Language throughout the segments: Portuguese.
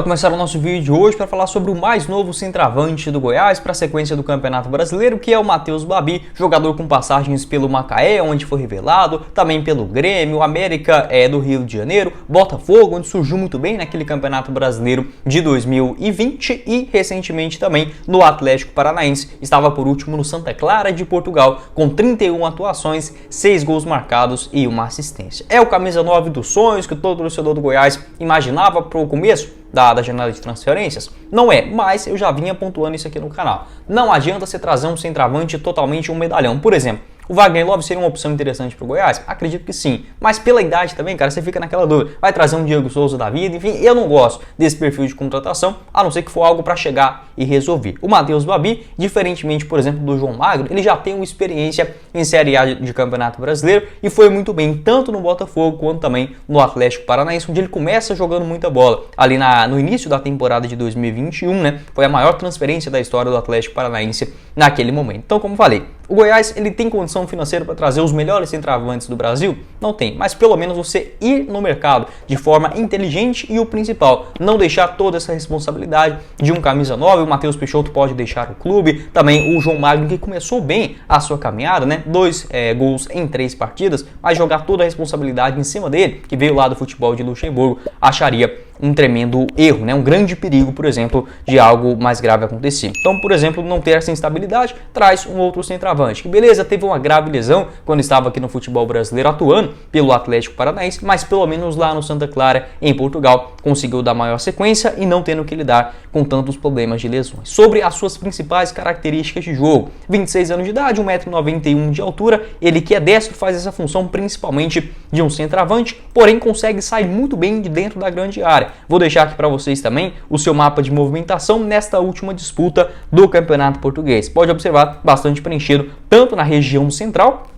Vou começar o nosso vídeo de hoje para falar sobre o mais novo centroavante do Goiás para a sequência do Campeonato Brasileiro, que é o Matheus Babi, jogador com passagens pelo Macaé, onde foi revelado, também pelo Grêmio, América do Rio de Janeiro, Botafogo, onde surgiu muito bem naquele Campeonato Brasileiro de 2020 e recentemente também no Atlético Paranaense. Estava por último no Santa Clara de Portugal, com 31 atuações, 6 gols marcados e uma assistência. É o camisa 9 dos sonhos que todo torcedor do Goiás imaginava para o começo da janela de transferências? Não é, mas eu já vinha pontuando isso aqui no canal. Não adianta você trazer um centroavante totalmente um medalhão. Por exemplo, o Wagner Love seria uma opção interessante para o Goiás? Acredito que sim. Mas pela idade também, cara, você fica naquela dúvida. Vai trazer um Diego Souza da vida? Enfim, eu não gosto desse perfil de contratação, a não ser que for algo para chegar e resolver. O Matheus Babi, diferentemente, por exemplo, do João Magno, ele já tem uma experiência em Série A de Campeonato Brasileiro e foi muito bem, tanto no Botafogo quanto também no Atlético Paranaense, onde ele começa jogando muita bola. Ali no início da temporada de 2021, né? Foi a maior transferência da história do Atlético Paranaense naquele momento. Então, como falei, o Goiás ele tem condição financeira para trazer os melhores centroavantes do Brasil? Não tem, mas pelo menos você ir no mercado de forma inteligente e o principal, não deixar toda essa responsabilidade de um camisa 9. O Matheus Peixoto pode deixar o clube, também o João Magno, que começou bem a sua caminhada, né? 2 gols em 3 partidas, mas jogar toda a responsabilidade em cima dele, que veio lá do futebol de Luxemburgo, acharia um tremendo erro, né? Um grande perigo, por exemplo, de algo mais grave acontecer. Então, por exemplo, não ter essa instabilidade, traz um outro centroavante, que beleza, teve uma grave lesão quando estava aqui no futebol brasileiro atuando pelo Atlético Paranaense, mas pelo menos lá no Santa Clara, em Portugal, conseguiu dar maior sequência e não tendo que lidar com tantos problemas de lesões. Sobre as suas principais características de jogo: 26 anos de idade, 1,91 m de altura, ele que é destro faz essa função principalmente de um centroavante, porém consegue sair muito bem de dentro da grande área. Vou deixar aqui para vocês também o seu mapa de movimentação nesta última disputa do Campeonato Português. Pode observar, bastante preenchido, tanto na região central,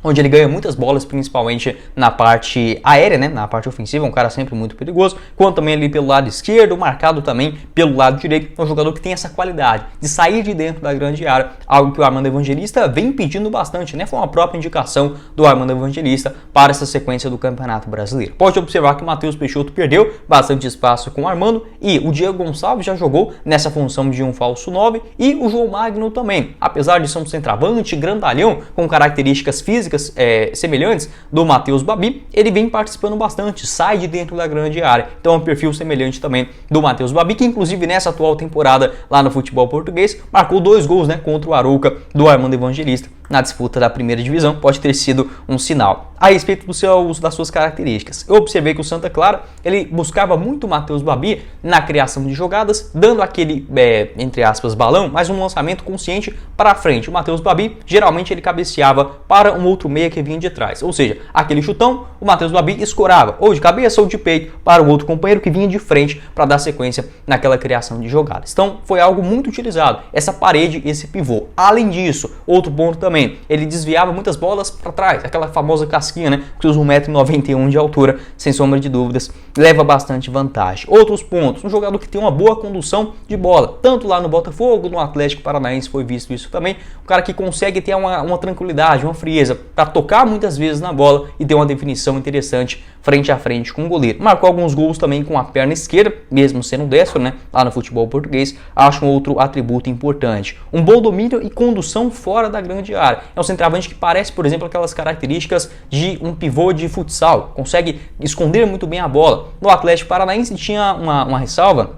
onde ele ganha muitas bolas, principalmente na parte aérea, né? Na parte ofensiva, um cara sempre muito perigoso, quanto também ali pelo lado esquerdo, marcado também pelo lado direito. É um jogador que tem essa qualidade de sair de dentro da grande área, algo que o Armando Evangelista vem pedindo bastante, né? Foi uma própria indicação do Armando Evangelista para essa sequência do Campeonato Brasileiro. Pode observar que o Matheus Peixoto perdeu bastante espaço com o Armando e o Diego Gonçalves já jogou nessa função de um falso 9 e o João Magno também. Apesar de ser um centroavante grandalhão com características físicas semelhantes do Matheus Babi, ele vem participando bastante, sai de dentro da grande área. Então é um perfil semelhante também do Matheus Babi, que inclusive nessa atual temporada lá no futebol português marcou 2 gols, né, contra o Arouca do Armando Evangelista na disputa da primeira divisão. Pode ter sido um sinal. A respeito das suas características, eu observei que o Santa Clara ele buscava muito o Matheus Babi na criação de jogadas, dando aquele, entre aspas, balão, mas um lançamento consciente para frente. O Matheus Babi, geralmente ele cabeceava para um outro meia que vinha de trás, ou seja, aquele chutão, o Matheus Babi escorava ou de cabeça ou de peito para o outro companheiro que vinha de frente para dar sequência naquela criação de jogadas. Então foi algo muito utilizado, essa parede, esse pivô. Além disso, outro ponto também, ele desviava muitas bolas para trás, aquela famosa casquinha, né, que usa 1,91 m de altura, sem sombra de dúvidas, leva bastante vantagem. Outros pontos, um jogador que tem uma boa condução de bola, tanto lá no Botafogo, no Atlético Paranaense foi visto isso também, um cara que consegue ter uma tranquilidade, uma frieza para tocar muitas vezes na bola e ter uma definição interessante frente a frente com o goleiro. Marcou alguns gols também com a perna esquerda, mesmo sendo destro, né, lá no futebol português. Acho um outro atributo importante. Um bom domínio e condução fora da grande área. É um centroavante que parece, por exemplo, aquelas características de um pivô de futsal. Consegue esconder muito bem a bola. No Atlético Paranaense tinha uma ressalva,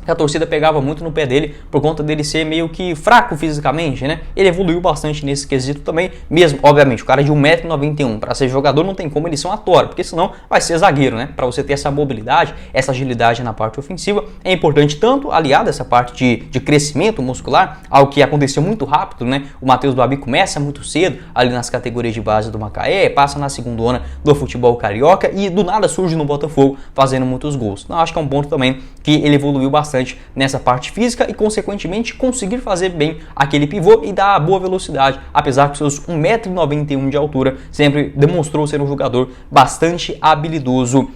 que a torcida pegava muito no pé dele por conta dele ser meio que fraco fisicamente, né? Ele evoluiu bastante nesse quesito também, mesmo, obviamente, o cara de 1,91 m, para ser jogador não tem como ele ser uma tora, porque senão vai ser zagueiro, né? Para você ter essa mobilidade, essa agilidade na parte ofensiva, é importante tanto aliado a essa parte de crescimento muscular, algo que aconteceu muito rápido, né? O Matheus Babi começa muito cedo ali nas categorias de base do Macaé, passa na segundona do futebol carioca e do nada surge no Botafogo fazendo muitos gols. Então acho que é um ponto também que ele evoluiu bastante nessa parte física e, consequentemente, conseguir fazer bem aquele pivô e dar boa velocidade, apesar que seus 1,91 m de altura sempre demonstrou ser um jogador bastante habilidoso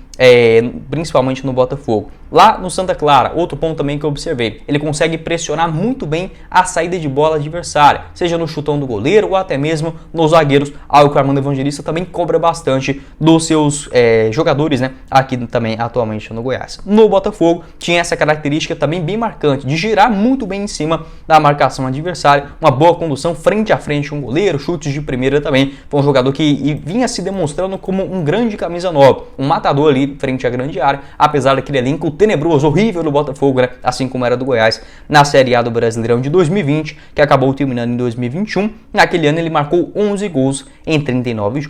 principalmente no Botafogo. Lá no Santa Clara, outro ponto também que eu observei, ele consegue pressionar muito bem a saída de bola adversária, seja no chutão do goleiro ou até mesmo nos zagueiros, algo que o Armando Evangelista também cobra bastante dos seus jogadores, né, aqui também atualmente no Goiás. No Botafogo tinha essa característica também bem marcante, de girar muito bem em cima da marcação adversária, uma boa condução frente a frente com o goleiro, chutes de primeira também. Foi um jogador que vinha se demonstrando como um grande camisa 9, um matador ali frente à grande área, apesar daquele elenco tenebroso, horrível do Botafogo, né? Assim como era do Goiás na Série A do Brasileirão de 2020, que acabou terminando em 2021. Naquele ano ele marcou 11 gols em 39 jogos.